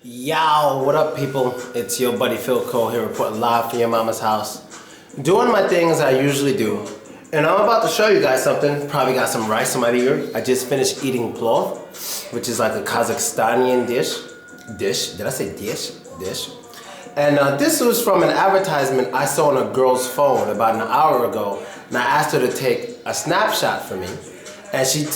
Yo, what up people? It's your buddy Philko here reporting live from your mama's house. Doing my things I usually do. And I'm about to show you guys something. Probably got some rice in my ear. I just finished eating plov, which is like a Kazakhstanian dish. Did I say dish? Dish. And this was from an advertisement I saw on a girl's phone about an hour ago. And I asked her to take a snapshot for me. And she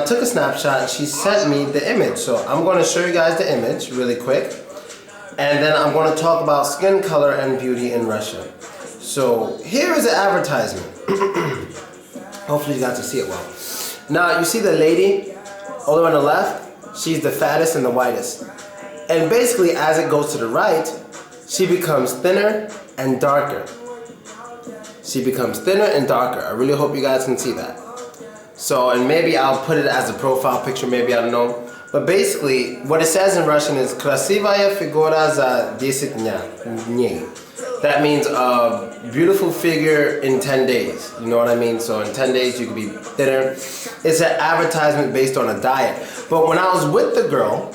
took a snapshot and she sent me the image. So I'm going to show you guys the image really quick. And then I'm going to talk about skin color and beauty in Russia. So here is the advertisement. Hopefully you got to see it well. Now you see the lady all the way on the left? She's the fattest and the whitest. And basically as it goes to the right, she becomes thinner and darker. She becomes thinner and darker. I really hope you guys can see that. So, and maybe I'll put it as a profile picture, maybe, I don't know. But basically, what it says in Russian is Krasivaya figura za 10 dnей. That means a beautiful figure in 10 days. You know what I mean? So in 10 days you could be thinner. It's an advertisement based on a diet. But when I was with the girl,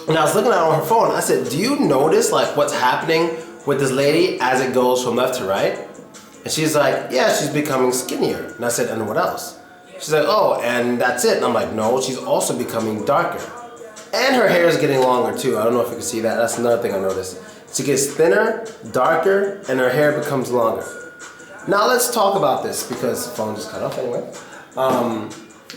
and I was looking at her on her phone, I said, do you notice like what's happening with this lady as it goes from left to right? And she's like, yeah, she's becoming skinnier. And I said, and what else? She's like, oh, and that's it. And I'm like, no, she's also becoming darker. And her hair is getting longer too. I don't know if you can see that. That's another thing I noticed. She gets thinner, darker, and her hair becomes longer. Now let's talk about this because the phone just cut off anyway.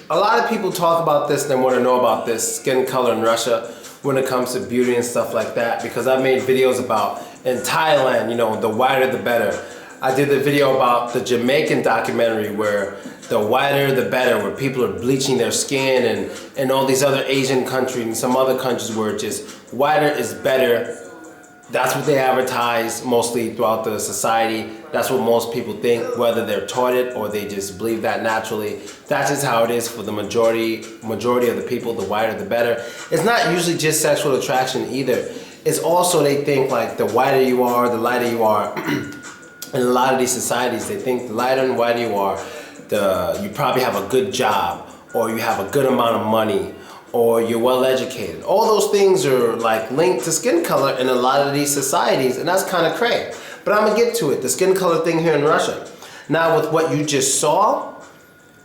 A lot of people talk about this and they want to know about this skin color in Russia when it comes to beauty and stuff like that, because I made videos about in Thailand, you know, the whiter the better. I did the video about the Jamaican documentary where the whiter the better, where people are bleaching their skin, and all these other Asian countries and some other countries where just whiter is better. That's what they advertise mostly throughout the society. That's what most people think, whether they're taught it or they just believe that naturally. That's just how it is for the majority of the people. The whiter the better. It's not usually just sexual attraction either. It's also they think like the whiter you are, the lighter you are. In a lot of these societies, they think the lighter and whiter you are, you probably have a good job, or you have a good amount of money, or you're well educated. All those things are like linked to skin color in a lot of these societies, and that's kind of crazy. But I'm gonna get to it, the skin color thing here in Russia. Now with what you just saw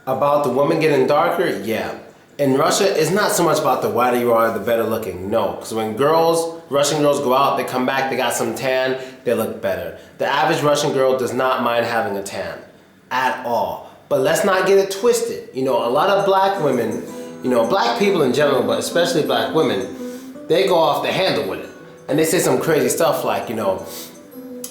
about the woman getting darker, yeah. In Russia, it's not so much about the whiter you are, the better looking, no. Because when Russian girls go out, they come back, they got some tan, they look better. The average Russian girl does not mind having a tan, at all. But let's not get it twisted. You know, a lot of black women, you know, black people in general, but especially black women, they go off the handle with it. And they say some crazy stuff like, you know,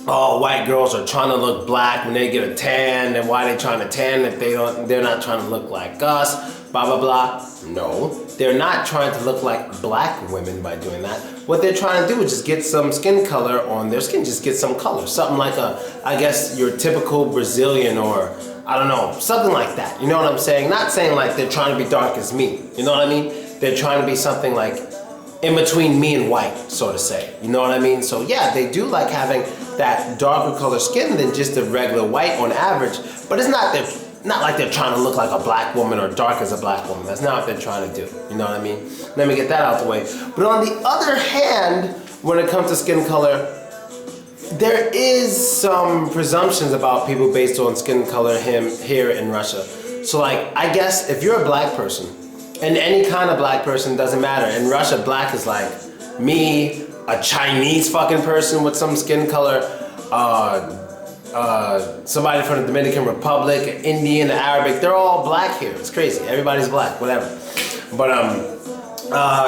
oh, white girls are trying to look black when they get a tan, and why are they trying to tan if they're not trying to look like us, blah, blah, blah. No, they're not trying to look like black women by doing that. What they're trying to do is just get some skin color on their skin, just get some color. Something like I guess your typical Brazilian, or I don't know, something like that. You know what I'm saying? Not saying like they're trying to be dark as me. You know what I mean? They're trying to be something like in between me and white, so to say. You know what I mean? So yeah, they do like having that darker color skin than just the regular white on average, but it's not like they're trying to look like a black woman or dark as a black woman. That's not what they're trying to do. You know what I mean? Let me get that out the way. But on the other hand, when it comes to skin color, there is some presumptions about people based on skin color here in Russia. So like, I guess if you're a black person, and any kind of black person, doesn't matter. In Russia, black is like me, a Chinese fucking person with some skin color, somebody from the Dominican Republic, an Indian, Arabic, they're all black here. It's crazy. Everybody's black, whatever. But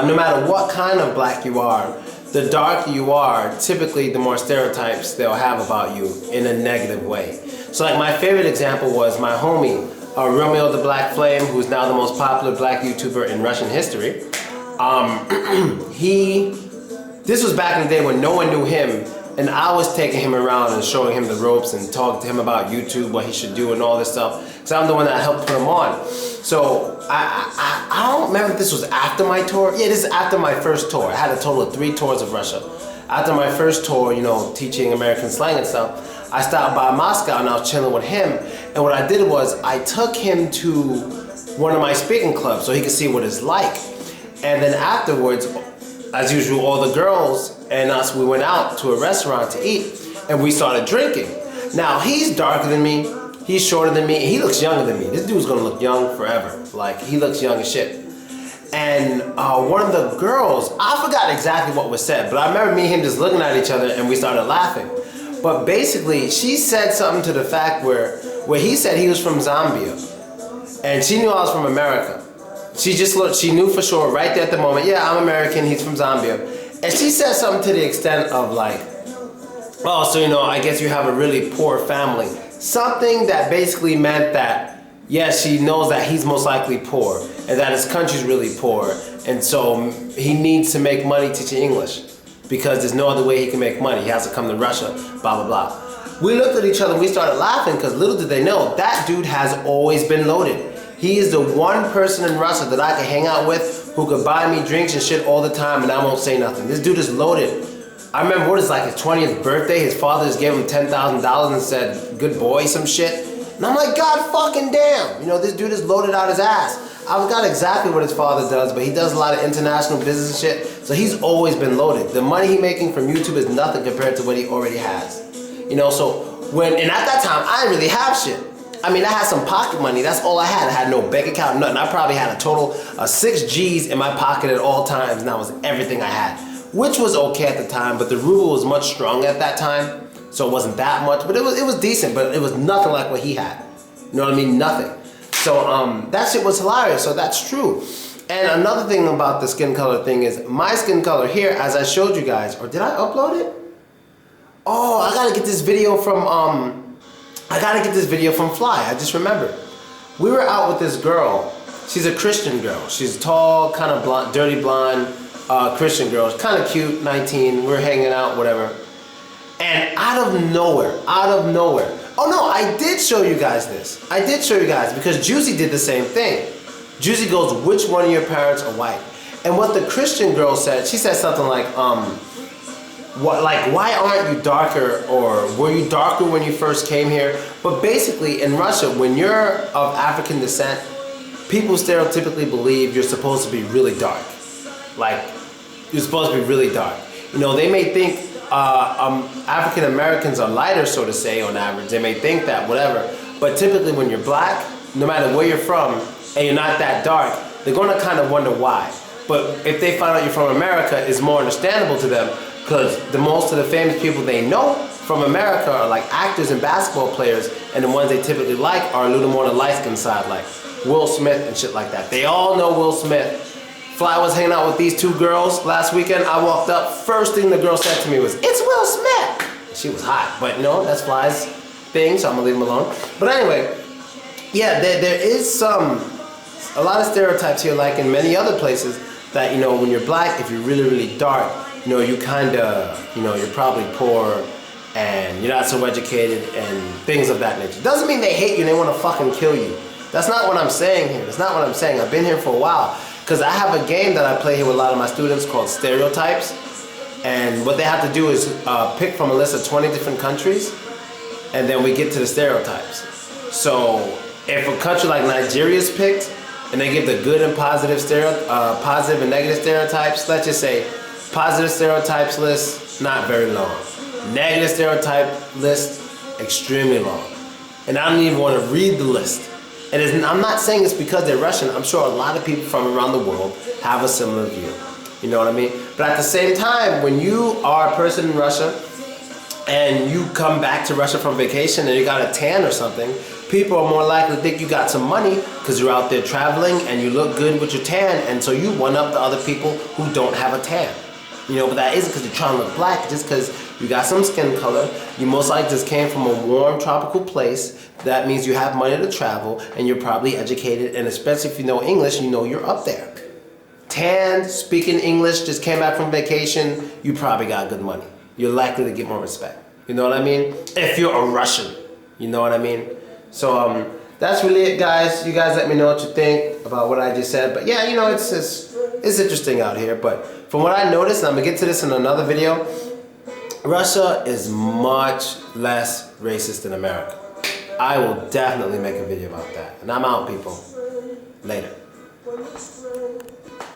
no matter what kind of black you are, the darker you are, typically the more stereotypes they'll have about you in a negative way. So like my favorite example was my homie, Romeo the Black Flame, who's now the most popular black YouTuber in Russian history. This was back in the day when no one knew him, and I was taking him around and showing him the ropes and talking to him about YouTube, what he should do and all this stuff, because I'm the one that helped put him on. So I don't remember if this was after my tour. Yeah, this is after my first tour. I had a total of 3 tours of Russia. After my first tour, you know, teaching American slang and stuff, I stopped by Moscow and I was chilling with him. And what I did was I took him to one of my speaking clubs so he could see what it's like. And then afterwards, as usual, all the girls and us, we went out to a restaurant to eat, and we started drinking. Now, he's darker than me, he's shorter than me, and he looks younger than me. This dude's gonna look young forever. Like, he looks young as shit. And one of the girls, I forgot exactly what was said, but I remember me and him just looking at each other and we started laughing. But basically, she said something to the fact where he said he was from Zambia, and she knew I was from America. She just looked, she knew for sure right there at the moment, yeah, I'm American, he's from Zambia. And she said something to the extent of like, oh, so you know, I guess you have a really poor family. Something that basically meant that, yes, she knows that he's most likely poor, and that his country's really poor, and so he needs to make money teaching English, because there's no other way he can make money. He has to come to Russia, blah, blah, blah. We looked at each other and we started laughing, because little did they know, that dude has always been loaded. He is the one person in Russia that I can hang out with who could buy me drinks and shit all the time and I won't say nothing. This dude is loaded. I remember what is like his 20th birthday, his father just gave him $10,000 and said, good boy, some shit. And I'm like, God fucking damn. You know, this dude is loaded out his ass. I forgot exactly what his father does, but he does a lot of international business and shit. So he's always been loaded. The money he's making from YouTube is nothing compared to what he already has. You know, so and at that time, I didn't really have shit. I mean, I had some pocket money. That's all I had. I had no bank account, nothing. I probably had a total of 6 G's in my pocket at all times, and that was everything I had, which was okay at the time, but the ruble was much stronger at that time, so it wasn't that much, but it was decent, but it was nothing like what he had. You know what I mean? Nothing. So that shit was hilarious, so that's true. And another thing about the skin color thing is, my skin color here, as I showed you guys, or did I upload it? Oh, I gotta get this video from, Fly. I just remembered. We were out with this girl. She's a Christian girl. She's tall, kind of blonde, dirty blonde, Christian girl. Kind of cute, 19. We're hanging out, whatever. And out of nowhere. Oh no, I did show you guys this. I did show you guys because Juicy did the same thing. Juicy goes, which one of your parents are white? And what the Christian girl said, she said something like, why aren't you darker, or were you darker when you first came here? But basically in Russia, when you're of African descent, people stereotypically believe you're supposed to be really dark. Like, you're supposed to be really dark. You know, they may think African Americans are lighter, so to say, on average. They may think that, whatever. But typically when you're black, no matter where you're from, and you're not that dark, they're gonna kind of wonder why. But if they find out you're from America, it's more understandable to them, because most of the famous people they know from America are like actors and basketball players, and the ones they typically like are a little more on the light-skinned side, like Will Smith and shit like that. They all know Will Smith. Fly was hanging out with these 2 girls last weekend. I walked up, first thing the girl said to me was, "It's Will Smith." She was hot, but you know, that's Fly's thing, so I'm gonna leave him alone. But anyway, yeah, there is a lot of stereotypes here, like in many other places, that, you know, when you're black, if you're really, really dark, you know, you kinda, you know, you're probably poor and you're not so educated and things of that nature. Doesn't mean they hate you and they wanna fucking kill you. That's not what I'm saying here. That's not what I'm saying. I've been here for a while. Because I have a game that I play here with a lot of my students called Stereotypes. And what they have to do is pick from a list of 20 different countries, and then we get to the stereotypes. So if a country like Nigeria is picked, and they give the good and positive positive and negative stereotypes, let's just say positive stereotypes list, not very long. Negative stereotype list, extremely long. And I don't even want to read the list. And I'm not saying it's because they're Russian. I'm sure a lot of people from around the world have a similar view. You know what I mean? But at the same time, when you are a person in Russia and you come back to Russia from vacation and you got a tan or something, people are more likely to think you got some money because you're out there traveling and you look good with your tan, and so you one up the other people who don't have a tan. You know, but that isn't because you're trying to look black, just because you got some skin color. You most likely just came from a warm tropical place. That means you have money to travel and you're probably educated, and especially if you know English, you know you're up there. Tan, speaking English, just came back from vacation, you probably got good money. You're likely to get more respect. You know what I mean? If you're a Russian, you know what I mean? So that's really it, guys. You guys let me know what you think about what I just said. But yeah, you know, it's interesting out here. But from what I noticed, and I'm gonna get to this in another video, Russia is much less racist than America. I will definitely make a video about that. And I'm out, people. Later.